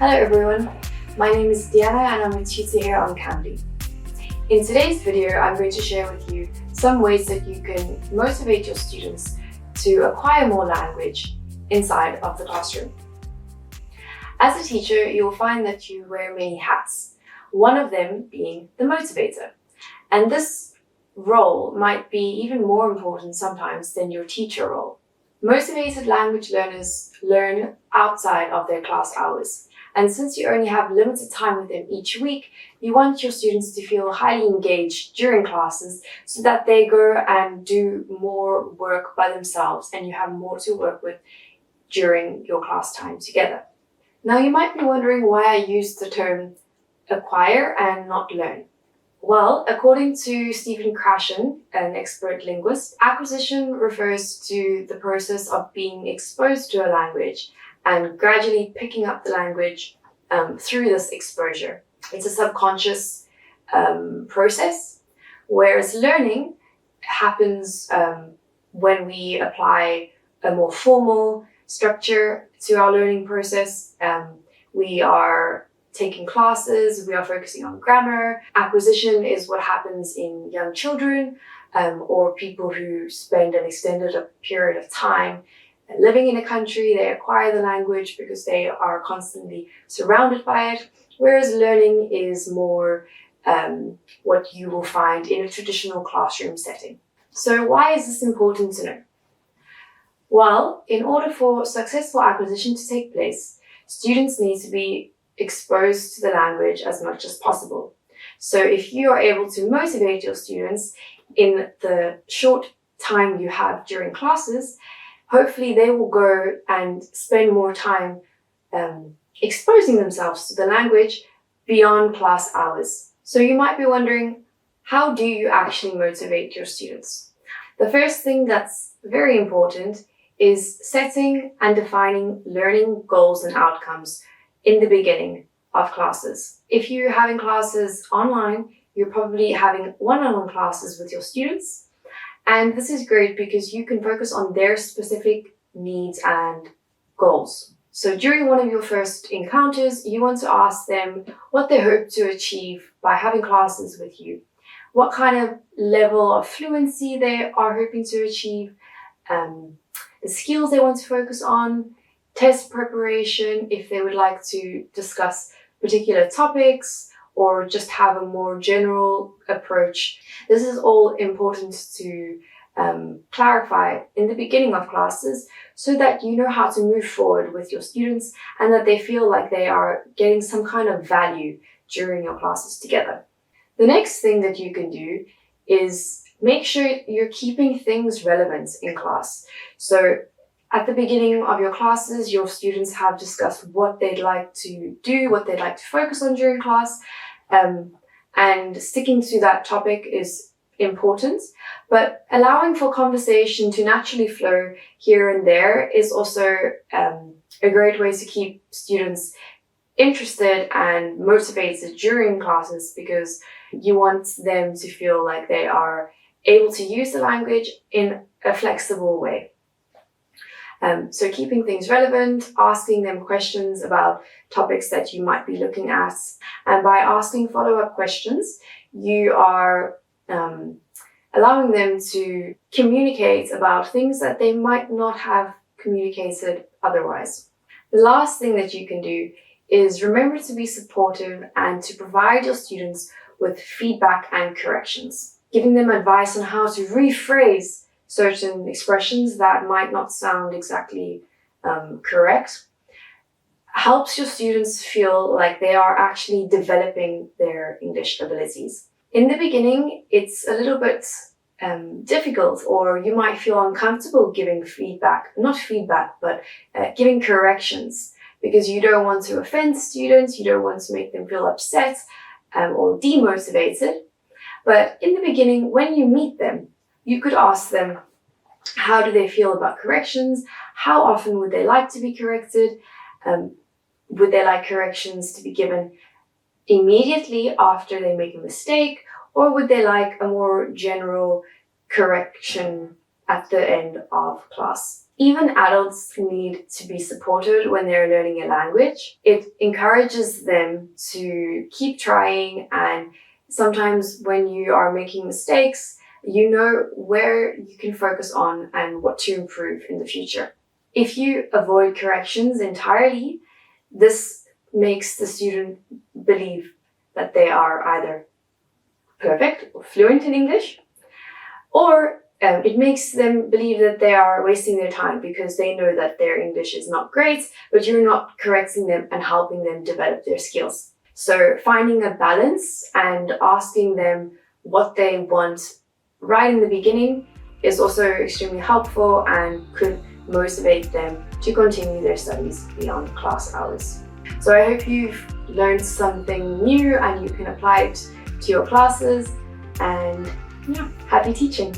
Hello everyone, my name is Diana and I'm a tutor here on Cambly. In today's video, I'm going to share with you some ways that you can motivate your students to acquire more language inside of the classroom. As a teacher, you'll find that you wear many hats, one of them being the motivator. And this role might be even more important sometimes than your teacher role. Motivated language learners learn outside of their class hours. And since you only have limited time with them each week, you want your students to feel highly engaged during classes so that they go and do more work by themselves and you have more to work with during your class time together. Now you might be wondering why I use the term acquire and not learn. Well, according to Stephen Krashen, an expert linguist, acquisition refers to the process of being exposed to a language and gradually picking up the language through this exposure. It's a subconscious process, whereas learning happens when we apply a more formal structure to our learning process. We are taking classes, we are focusing on grammar. Acquisition is what happens in young children or people who spend an extended period of time living in a country. They acquire the language because they are constantly surrounded by it, whereas learning is more what you will find in a traditional classroom setting. So why is this important to know? Well, in order for successful acquisition to take place, students need to be exposed to the language as much as possible. So if you are able to motivate your students in the short time you have during classes, hopefully they will go and spend more time exposing themselves to the language beyond class hours. So you might be wondering, how do you actually motivate your students? The first thing that's very important is setting and defining learning goals and outcomes in the beginning of classes. If you're having classes online, you're probably having one-on-one classes with your students. And this is great because you can focus on their specific needs and goals. So during one of your first encounters, you want to ask them what they hope to achieve by having classes with you, what kind of level of fluency they are hoping to achieve, the skills they want to focus on, test preparation if they would like to discuss particular topics or just have a more general approach. This is all important to clarify in the beginning of classes so that you know how to move forward with your students and that they feel like they are getting some kind of value during your classes together. The next thing that you can do is make sure you're keeping things relevant in class. So at the beginning of your classes, your students have discussed what they'd like to do, what they'd like to focus on during class, and sticking to that topic is important, but allowing for conversation to naturally flow here and there is also a great way to keep students interested and motivated during classes because you want them to feel like they are able to use the language in a flexible way. So keeping things relevant, asking them questions about topics that you might be looking at, and by asking follow-up questions, you are allowing them to communicate about things that they might not have communicated otherwise. The last thing that you can do is remember to be supportive and to provide your students with feedback and corrections, giving them advice on how to rephrase certain expressions that might not sound exactly correct, helps your students feel like they are actually developing their English abilities. In the beginning, it's a little bit difficult, or you might feel uncomfortable giving giving corrections because you don't want to offend students, you don't want to make them feel upset or demotivated. But in the beginning, when you meet them, you could ask them, how do they feel about corrections? How often would they like to be corrected? Would they like corrections to be given immediately after they make a mistake? Or would they like a more general correction at the end of class? Even adults need to be supported when they're learning a language. It encourages them to keep trying, and sometimes when you are making mistakes, you know where you can focus on and what to improve in the future. If you avoid corrections entirely, this makes the student believe that they are either perfect or fluent in English, or it makes them believe that they are wasting their time because they know that their English is not great, but you're not correcting them and helping them develop their skills. So finding a balance and asking them what they want right in the beginning is also extremely helpful and could motivate them to continue their studies beyond class hours. So I hope you've learned something new and you can apply it to your classes, and yeah, happy teaching!